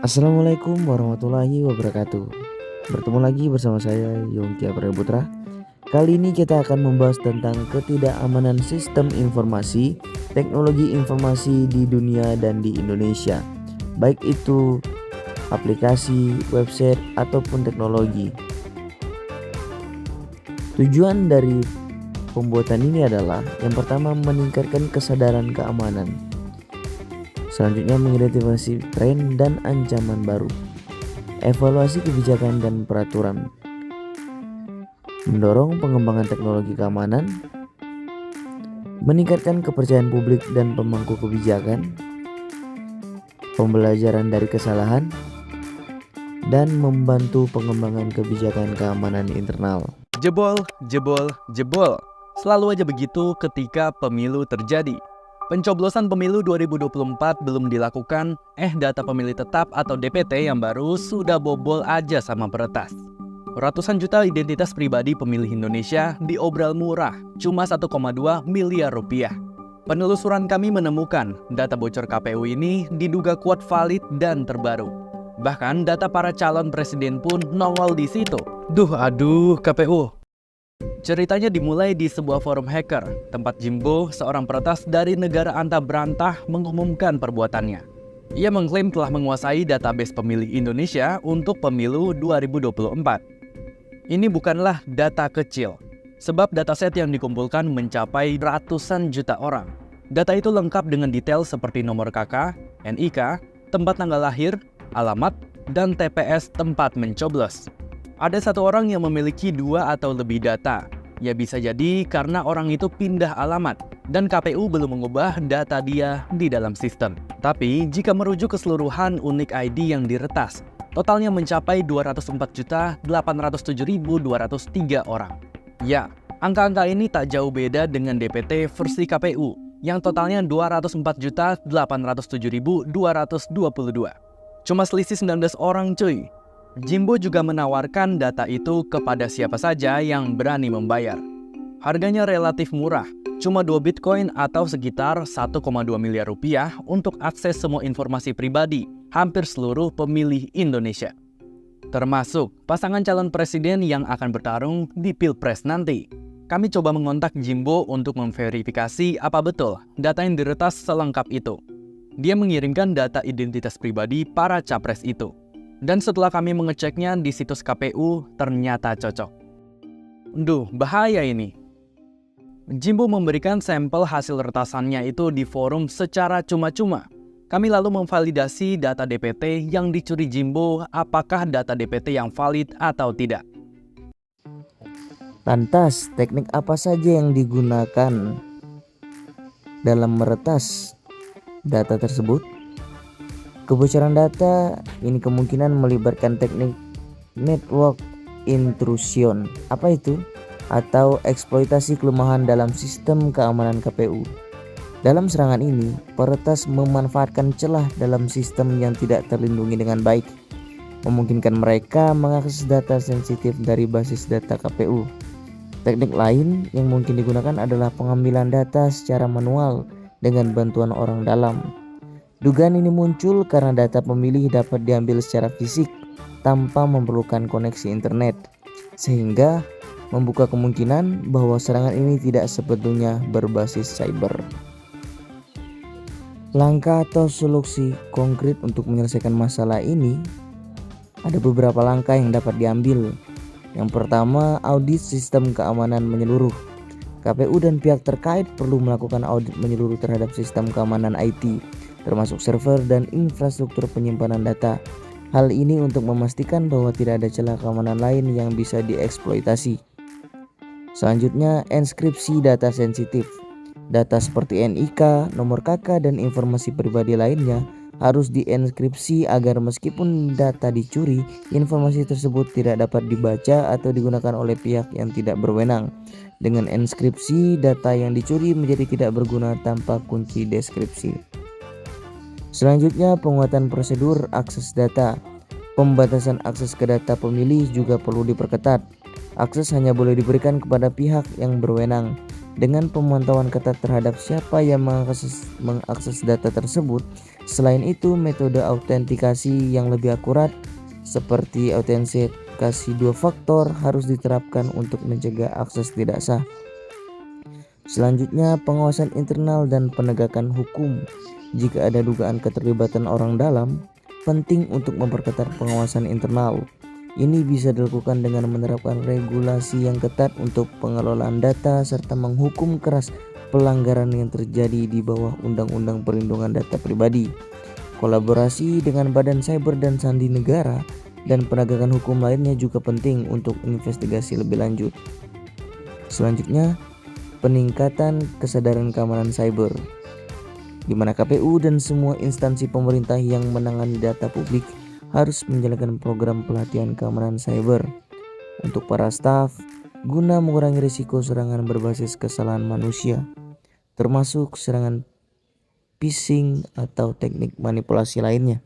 Assalamualaikum warahmatullahi wabarakatuh. Bertemu lagi bersama saya Yongki Putra. Kali ini kita akan membahas tentang ketidakamanan sistem informasi, teknologi informasi di dunia dan di Indonesia, baik itu aplikasi, website ataupun teknologi. Tujuan dari pembuatan ini adalah yang pertama meningkatkan kesadaran keamanan. Selanjutnya mengidentifikasi tren dan ancaman baru. Evaluasi kebijakan dan peraturan. Mendorong pengembangan teknologi keamanan. Meningkatkan kepercayaan publik dan pemangku kebijakan. Pembelajaran dari kesalahan. Dan membantu pengembangan kebijakan keamanan internal. Jebol, jebol, jebol. Selalu aja begitu ketika pemilu terjadi. Pencoblosan pemilu 2024 belum dilakukan, data pemilih tetap atau DPT yang baru sudah bobol aja sama peretas. Ratusan juta identitas pribadi pemilih Indonesia diobral murah, cuma 1,2 miliar rupiah. Penelusuran kami menemukan data bocor KPU ini diduga kuat valid dan terbaru. Bahkan data para calon presiden pun nongol di situ. Aduh, KPU. Ceritanya dimulai di sebuah forum hacker, tempat Jimbo, seorang peretas dari negara antah berantah, mengumumkan perbuatannya. Ia mengklaim telah menguasai database pemilih Indonesia untuk pemilu 2024. Ini bukanlah data kecil, sebab dataset yang dikumpulkan mencapai ratusan juta orang. Data itu lengkap dengan detail seperti nomor KK, NIK, tempat tanggal lahir, alamat, dan TPS tempat mencoblos. Ada satu orang yang memiliki 2 atau lebih data. Ya bisa jadi karena orang itu pindah alamat dan KPU belum mengubah data dia di dalam sistem. Tapi jika merujuk keseluruhan unik ID yang diretas, totalnya mencapai 204.807.203 orang. Ya, angka-angka ini tak jauh beda dengan DPT versi KPU yang totalnya 204.807.222. Cuma selisih 19 orang cuy. Jimbo juga menawarkan data itu kepada siapa saja yang berani membayar. Harganya relatif murah, cuma 2 Bitcoin atau sekitar 1,2 miliar rupiah untuk akses semua informasi pribadi hampir seluruh pemilih Indonesia. Termasuk pasangan calon presiden yang akan bertarung di Pilpres nanti. Kami coba mengontak Jimbo untuk memverifikasi apa betul data yang diretas selengkap itu. Dia mengirimkan data identitas pribadi para capres itu. Dan setelah kami mengeceknya di situs KPU, ternyata cocok. Bahaya ini. Jimbo memberikan sampel hasil retasannya itu di forum secara cuma-cuma. Kami lalu memvalidasi data DPT yang dicuri Jimbo, apakah data DPT yang valid atau tidak. Lantas, teknik apa saja yang digunakan dalam meretas data tersebut? Kebocoran data ini kemungkinan melibatkan teknik network intrusion. Apa itu? Atau eksploitasi kelemahan dalam sistem keamanan KPU. Dalam serangan ini, peretas memanfaatkan celah dalam sistem yang tidak terlindungi dengan baik, memungkinkan mereka mengakses data sensitif dari basis data KPU. Teknik lain yang mungkin digunakan adalah pengambilan data secara manual dengan bantuan orang dalam. Dugaan ini muncul karena data pemilih dapat diambil secara fisik tanpa memerlukan koneksi internet, sehingga membuka kemungkinan bahwa serangan ini tidak sebetulnya berbasis cyber. Langkah atau solusi konkret untuk menyelesaikan masalah ini, ada beberapa langkah yang dapat diambil. Yang pertama, audit sistem keamanan menyeluruh. KPU dan pihak terkait perlu melakukan audit menyeluruh terhadap sistem keamanan IT, termasuk server dan infrastruktur penyimpanan data. Hal ini untuk memastikan bahwa tidak ada celah keamanan lain yang bisa dieksploitasi. Selanjutnya, enskripsi data sensitif. Data seperti NIK, nomor KK, dan informasi pribadi lainnya harus dienkripsi agar meskipun data dicuri, informasi tersebut tidak dapat dibaca atau digunakan oleh pihak yang tidak berwenang. Dengan enskripsi, data yang dicuri menjadi tidak berguna tanpa kunci deskripsi. Selanjutnya, penguatan prosedur akses data. Pembatasan akses ke data pemilih juga perlu diperketat. Akses hanya boleh diberikan kepada pihak yang berwenang. Dengan pemantauan ketat terhadap siapa yang mengakses data tersebut, selain itu metode autentikasi yang lebih akurat seperti autentikasi dua faktor harus diterapkan untuk mencegah akses tidak sah. Selanjutnya, pengawasan internal dan penegakan hukum. Jika ada dugaan keterlibatan orang dalam, penting untuk memperketat pengawasan internal. Ini bisa dilakukan dengan menerapkan regulasi yang ketat untuk pengelolaan data serta menghukum keras pelanggaran yang terjadi di bawah Undang-Undang Perlindungan Data Pribadi. Kolaborasi dengan badan cyber dan sandi negara dan penegakan hukum lainnya juga penting untuk investigasi lebih lanjut. Selanjutnya, peningkatan kesadaran keamanan cyber, di mana KPU dan semua instansi pemerintah yang menangani data publik harus menjalankan program pelatihan keamanan cyber untuk para staf guna mengurangi risiko serangan berbasis kesalahan manusia, termasuk serangan phishing atau teknik manipulasi lainnya.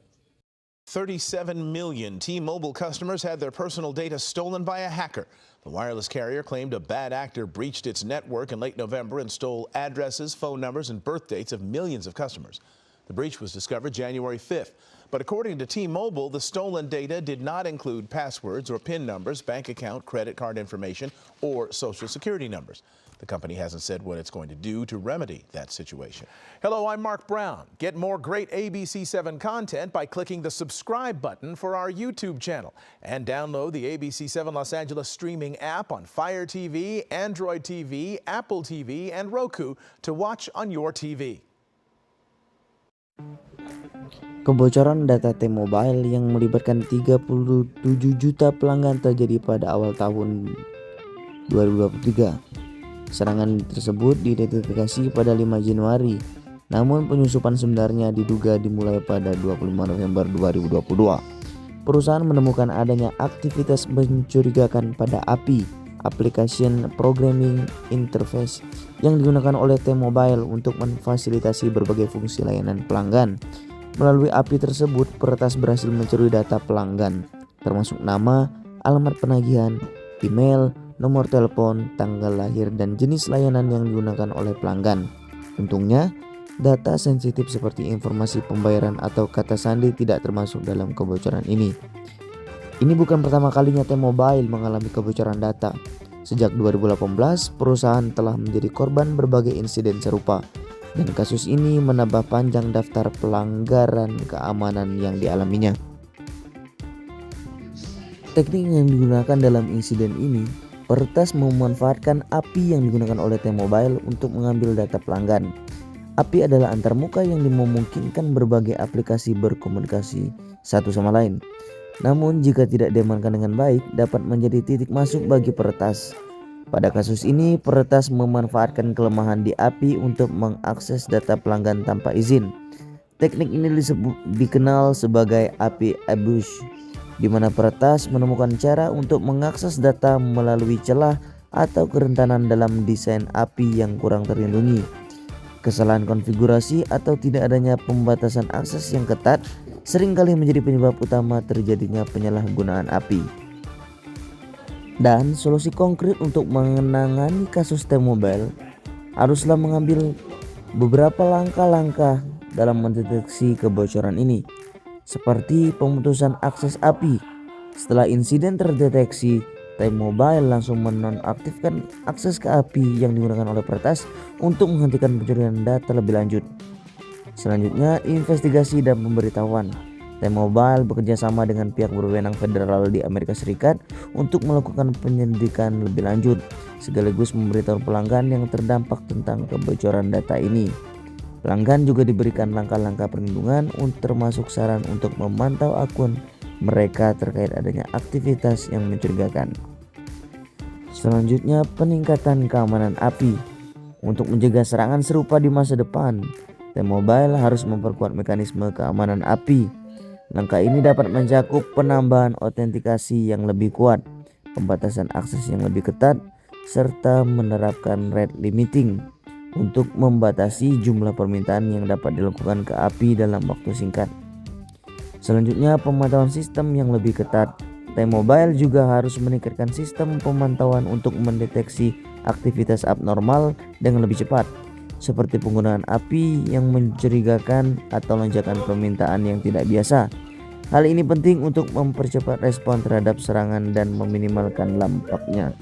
37 million T-Mobile customers had their personal data stolen by a hacker. The wireless carrier claimed a bad actor breached its network in late November and stole addresses, phone numbers, and birth dates of millions of customers. The breach was discovered January 5th. But according to T-Mobile, the stolen data did not include passwords or PIN numbers, bank account, credit card information, or social security numbers. The company hasn't said what it's going to do to remedy that situation. Hello, I'm Mark Brown. Get more great ABC7 content by clicking the subscribe button for our YouTube channel. And download the ABC7 Los Angeles streaming app on Fire TV, Android TV, Apple TV, and Roku to watch on your TV. Kebocoran data T-Mobile yang melibatkan 37 juta pelanggan terjadi pada awal tahun 2023. Serangan tersebut diidentifikasi pada 5 Januari, namun penyusupan sebenarnya diduga dimulai pada 25 November 2022. Perusahaan menemukan adanya aktivitas mencurigakan pada API, Application Programming Interface, yang digunakan oleh T-Mobile untuk memfasilitasi berbagai fungsi layanan pelanggan. Melalui API tersebut, peretas berhasil mencuri data pelanggan, termasuk nama, alamat penagihan, email, nomor telepon, tanggal lahir, dan jenis layanan yang digunakan oleh pelanggan. Untungnya, data sensitif seperti informasi pembayaran atau kata sandi tidak termasuk dalam kebocoran ini. Ini bukan pertama kalinya T-Mobile mengalami kebocoran data. Sejak 2018, perusahaan telah menjadi korban berbagai insiden serupa. Dan kasus ini menambah panjang daftar pelanggaran keamanan yang dialaminya. Teknik yang digunakan dalam insiden ini, peretas memanfaatkan API yang digunakan oleh T-Mobile untuk mengambil data pelanggan. API adalah antarmuka yang memungkinkan berbagai aplikasi berkomunikasi satu sama lain. Namun jika tidak diamankan dengan baik, dapat menjadi titik masuk bagi peretas. Pada kasus ini, peretas memanfaatkan kelemahan di API untuk mengakses data pelanggan tanpa izin. Teknik ini dikenal sebagai API abuse, di mana peretas menemukan cara untuk mengakses data melalui celah atau kerentanan dalam desain API yang kurang terlindungi. Kesalahan konfigurasi atau tidak adanya pembatasan akses yang ketat seringkali menjadi penyebab utama terjadinya penyalahgunaan API. Dan solusi konkret untuk menangani kasus T-Mobile haruslah mengambil beberapa langkah-langkah dalam mendeteksi kebocoran ini, seperti pemutusan akses API. Setelah insiden terdeteksi, T-Mobile langsung menonaktifkan akses ke API yang digunakan oleh peretas untuk menghentikan pencurian data lebih lanjut. Selanjutnya, investigasi dan pemberitahuan. T-Mobile bekerja sama dengan pihak berwenang federal di Amerika Serikat untuk melakukan penyelidikan lebih lanjut, sekaligus memberitahu pelanggan yang terdampak tentang kebocoran data ini. Pelanggan juga diberikan langkah-langkah perlindungan, termasuk saran untuk memantau akun mereka terkait adanya aktivitas yang mencurigakan. Selanjutnya, peningkatan keamanan API. Untuk mencegah serangan serupa di masa depan, T-Mobile harus memperkuat mekanisme keamanan API. Langkah ini dapat mencakup penambahan autentikasi yang lebih kuat, pembatasan akses yang lebih ketat, serta menerapkan rate limiting untuk membatasi jumlah permintaan yang dapat dilakukan ke API dalam waktu singkat. Selanjutnya, pemantauan sistem yang lebih ketat. T-Mobile juga harus meningkatkan sistem pemantauan untuk mendeteksi aktivitas abnormal dengan lebih cepat, seperti penggunaan API yang mencurigakan atau lonjakan permintaan yang tidak biasa. Hal ini penting untuk mempercepat respon terhadap serangan dan meminimalkan dampaknya.